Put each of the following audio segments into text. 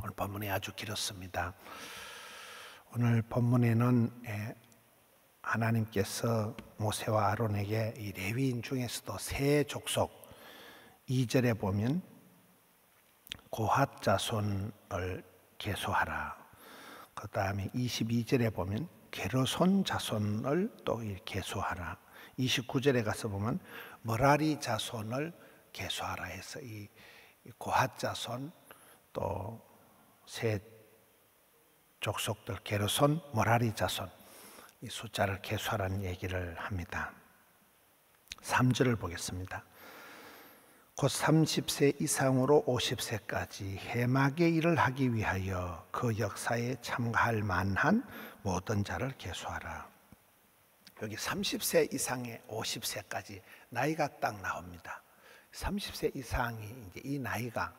오늘 본문이 아주 길었습니다. 오늘 본문에는 하나님께서 모세와 아론에게 이 레위인 중에서도 세 족속 2절에 보면 고핫 자손을 계수하라. 그 다음에 22절에 보면 게르손 자손을 또 계수하라. 29절에 가서 보면 머라리 자손을 계수하라 해서 이 고핫 자손 또 세 족속들 게르손, 머라리 자손 이 숫자를 계수하라는 얘기를 합니다. 3절을 보겠습니다. 곧 30세 이상으로 50세까지 해막의 일을 하기 위하여 그 역사에 참가할 만한 모든 자를 계수하라. 여기 30세 이상의 50세까지 나이가 딱 나옵니다. 30세 이상이 이제 이 나이가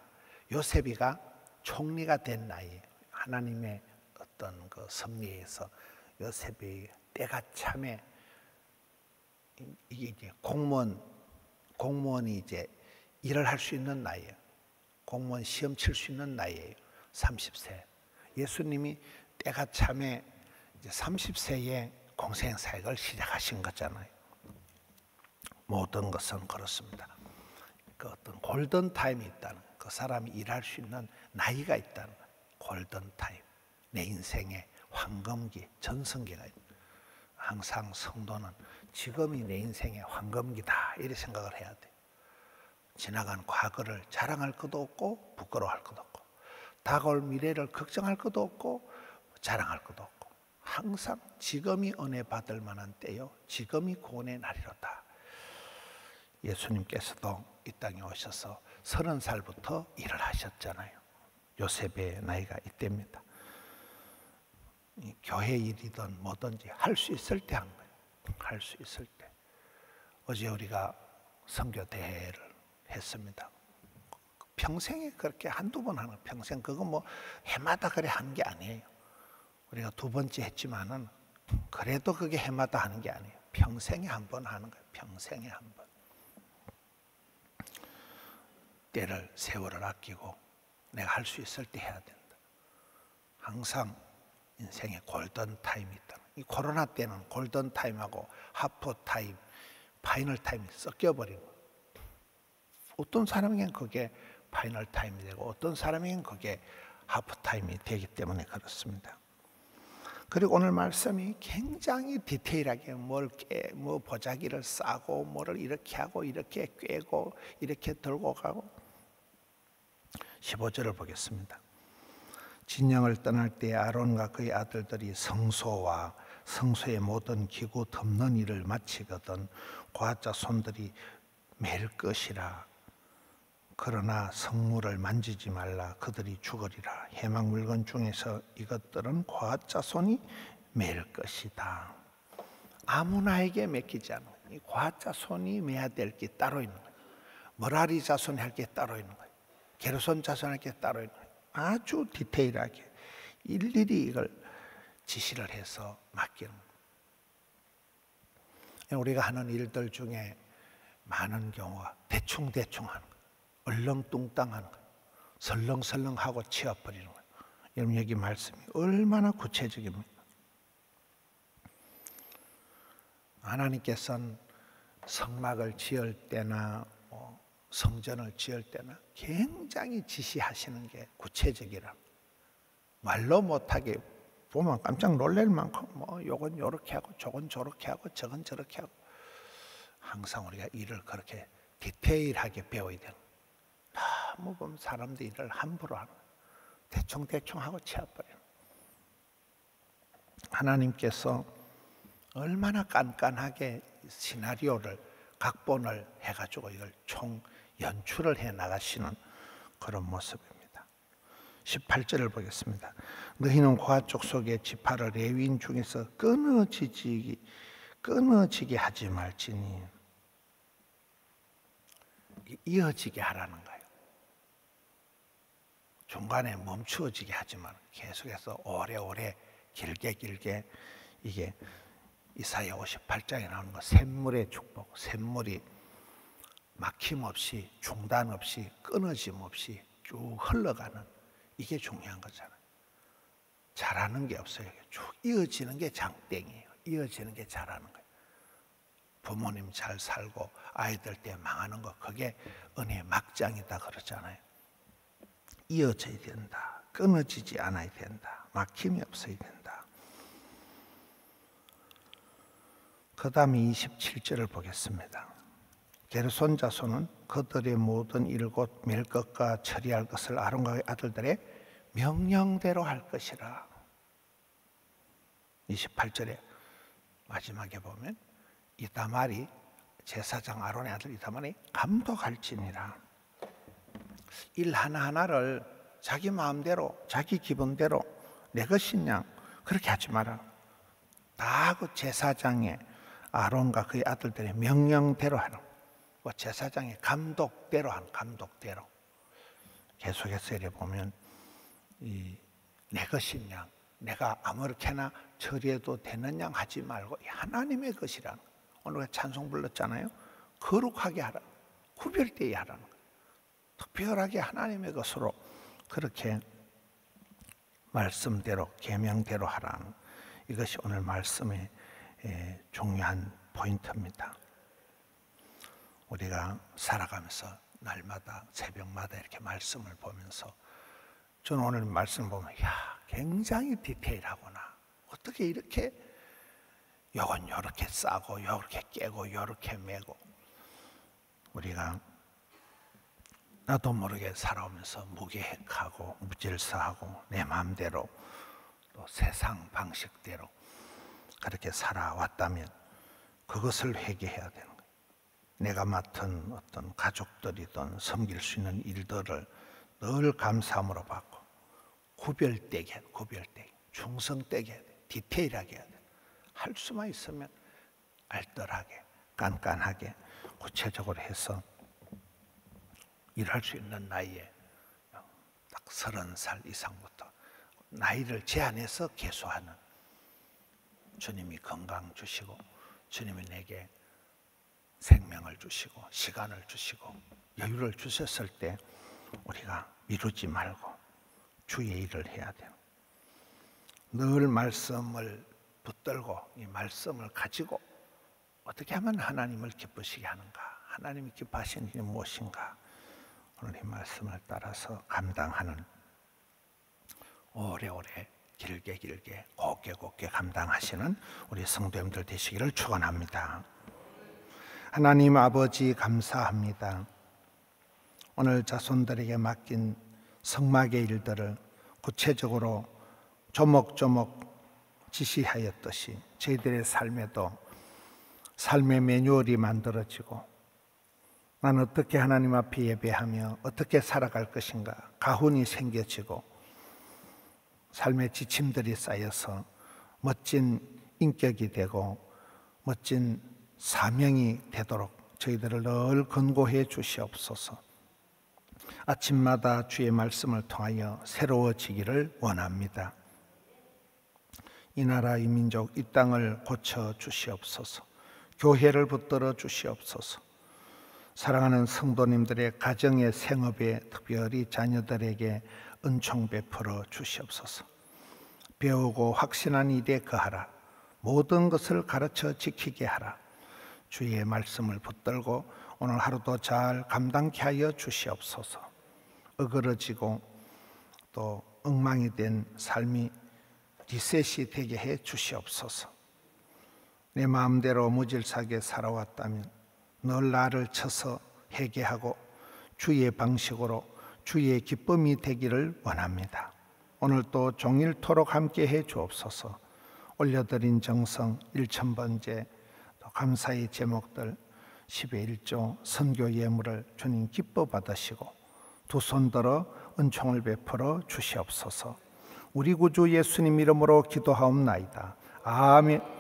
요셉이가 총리가 된 나이예요. 하나님의 어떤 그 섭리에서 요셉이 때가 참에 이게 이제 공무원이 이제 일을 할 수 있는 나이예요. 공무원 시험 칠 수 있는 나이예요. 30세. 예수님이 때가 참에 이제 30세에 공생 사역을 시작하신 거잖아요. 모든 것은 그렇습니다. 그 어떤 골든 타임이 있다는 거예요. 그 사람이 일할 수 있는 나이가 있다는 거예요. 골든 타임. 내 인생의 황금기, 전성기가 있다. 항상 성도는 지금이 내 인생의 황금기다 이렇게 생각을 해야 돼요. 지나간 과거를 자랑할 것도 없고 부끄러워할 것도 없고 다가올 미래를 걱정할 것도 없고 자랑할 것도 없고 항상 지금이 은혜 받을 만한 때요 지금이 구원의 날이로다. 예수님께서도 이 땅에 오셔서 30살부터 일을 하셨잖아요. 요셉의 나이가 이때입니다. 교회 일이든 뭐든지 할 수 있을 때 한 거예요. 할 수 있을 때. 어제 우리가 선교대회를 했습니다. 평생에 그렇게 한두 번 하는 평생 그거 뭐 해마다 그래 하는 게 아니에요. 우리가 두 번째 했지만은 그래도 그게 해마다 하는 게 아니에요. 평생에 한 번 하는 거예요. 평생에 한 번. 때를 세월을 아끼고 내가 할 수 있을 때 해야 된다. 항상 인생의 골든 타임이 있다. 이 코로나 때는 골든 타임하고 하프 타임, 파이널 타임이 섞여버린 거예요. 어떤 사람에게는 그게 파이널 타임이 되고 어떤 사람에게는 그게 하프 타임이 되기 때문에 그렇습니다. 그리고 오늘 말씀이 굉장히 디테일하게 뭐 보자기를 싸고 뭐를 이렇게 하고 이렇게 꿰고 이렇게 들고 가고 15절을 보겠습니다. 진영을 떠날 때 아론과 그의 아들들이 성소와 성소의 모든 기구 덮는 일을 마치거든 고핫 자손들이 맬 것이라. 그러나 성물을 만지지 말라. 그들이 죽으리라. 해막 물건 중에서 이것들은 고핫 자손이 맬 것이다. 아무나에게 맡기지 않아. 이 고핫 자손이 매야 될 게 따로 있는 거예요. 머라리 자손이 할 게 따로 있는 거예요. 게르손 자손 할 게 따로 있는 거예요. 아주 디테일하게 일일이 이걸 지시를 해서 맡기는 거예요. 우리가 하는 일들 중에 많은 경우가 대충대충 하는 거예요. 얼렁뚱땅 하는 거예요. 설렁설렁하고 치워버리는 거예요. 여러분 여기 말씀이 얼마나 구체적입니까? 하나님께서는 성막을 지을 때나 성전을 지을 때나 굉장히 지시하시는 게 구체적이라. 말로 못하게 보면 깜짝 놀랄 만큼 뭐 요건 요렇게 하고 저건 저렇게 하고 저건 저렇게 하고 항상 우리가 일을 그렇게 디테일하게 배워야 돼요. 너무 보면 사람들이 일을 함부로 하는 거예요. 대충대충 하고 치워버려요. 하나님께서 얼마나 깐깐하게 시나리오를 각본을 해가지고 이걸 총 연출을 해 나가시는 그런 모습입니다. 18절을 보겠습니다. 너희는 고핫 족속의 지파를 레위인 중에서 끊어지게 하지 말지니. 이어지게 하라는 거예요. 중간에 멈추어지게 하지 마. 계속해서 오래오래 길게 이게 이사야 58장에 나오는 거 샘물의 축복, 샘물이 막힘없이 중단 없이 끊어짐 없이 쭉 흘러가는 이게 중요한 거잖아요. 잘하는 게 없어요. 쭉 이어지는 게 장땡이에요. 이어지는 게 잘하는 거예요. 부모님 잘 살고 아이들 때 망하는 거, 그게 은혜의 막장이다 그러잖아요. 이어져야 된다. 끊어지지 않아야 된다. 막힘이 없어야 된다. 그 다음에 27절을 보겠습니다. 게르손 자손은 그들의 모든 일 곧 맬 것과 처리할 것을 아론과 그의 아들들의 명령대로 할 것이라. 28절에 마지막에 보면 이다말이, 제사장 아론의 아들 이다말이 감독할지니라. 일 하나하나를 자기 마음대로, 자기 기분대로 내 것이냐 그렇게 하지 마라. 다 그 제사장의 아론과 그의 아들들의 명령대로 하는, 그 제사장의 감독대로 하는, 감독대로. 계속해서 이래 보면 내 것인 양, 내가 아무렇게나 처리해도 되는 양 하지 말고 하나님의 것이라는, 오늘 찬송 불렀잖아요. 거룩하게 하라, 구별되게 하라는 거예요. 특별하게 하나님의 것으로 그렇게 말씀대로, 계명대로 하라는, 이것이 오늘 말씀의 중요한 포인트입니다. 우리가 살아가면서 날마다 새벽마다 이렇게 말씀을 보면서 저는 오늘 말씀 보면 굉장히 디테일하구나. 어떻게 이렇게 요건 요렇게 싸고 요렇게 깨고 요렇게 매고. 우리가 나도 모르게 살아오면서 무계획하고 무질서하고 내 마음대로 또 세상 방식대로 그렇게 살아왔다면 그것을 회개해야 되는 거예요. 내가 맡은 어떤 가족들이든 섬길 수 있는 일들을 늘 감사함으로 받고 구별되게 해야 돼. 구별되게, 충성되게 해야 돼. 디테일하게 해야 돼. 할 수만 있으면 알뜰하게, 깐깐하게, 구체적으로 해서 일할 수 있는 나이에 딱 30살 이상부터 나이를 제한해서 계수하는, 주님이 건강 주시고 주님이 내게 생명을 주시고 시간을 주시고 여유를 주셨을 때 우리가 미루지 말고 주의 일을 해야 돼요. 늘 말씀을 붙들고 이 말씀을 가지고 어떻게 하면 하나님을 기쁘시게 하는가, 하나님이 기뻐하시는 일이 무엇인가, 오늘 이 말씀을 따라서 감당하는, 오래오래 길게 곱게 감당하시는 우리 성도님들 되시기를 축원합니다. 하나님 아버지 감사합니다. 오늘 자손들에게 맡긴 성막의 일들을 구체적으로 조목조목 지시하였듯이 저희들의 삶에도 삶의 매뉴얼이 만들어지고 난 어떻게 하나님 앞에 예배하며 어떻게 살아갈 것인가 가훈이 생겨지고 삶의 지침들이 쌓여서 멋진 인격이 되고 멋진 사명이 되도록 저희들을 늘 권고해 주시옵소서. 아침마다 주의 말씀을 통하여 새로워지기를 원합니다. 이 나라 이 민족 이 땅을 고쳐 주시옵소서. 교회를 붙들어 주시옵소서. 사랑하는 성도님들의 가정의 생업에 특별히 자녀들에게 은총 베풀어 주시옵소서. 배우고 확신한 일에 거하라. 모든 것을 가르쳐 지키게 하라. 주의 말씀을 붙들고 오늘 하루도 잘 감당케 하여 주시옵소서. 어그러지고 또 엉망이 된 삶이 리셋이 되게 해 주시옵소서. 내 마음대로 무질서하게 살아왔다면 늘 나를 쳐서 회개하고 주의 방식으로 주의 기쁨이 되기를 원합니다. 오늘 또 종일토록 함께 해 주옵소서. 올려드린 정성 1000번째 또 감사의 제목들 10의 1조 선교 예물을 주님 기뻐 받으시고 두 손 들어 은총을 베풀어 주시옵소서. 우리 구주 예수님 이름으로 기도하옵나이다. 아멘.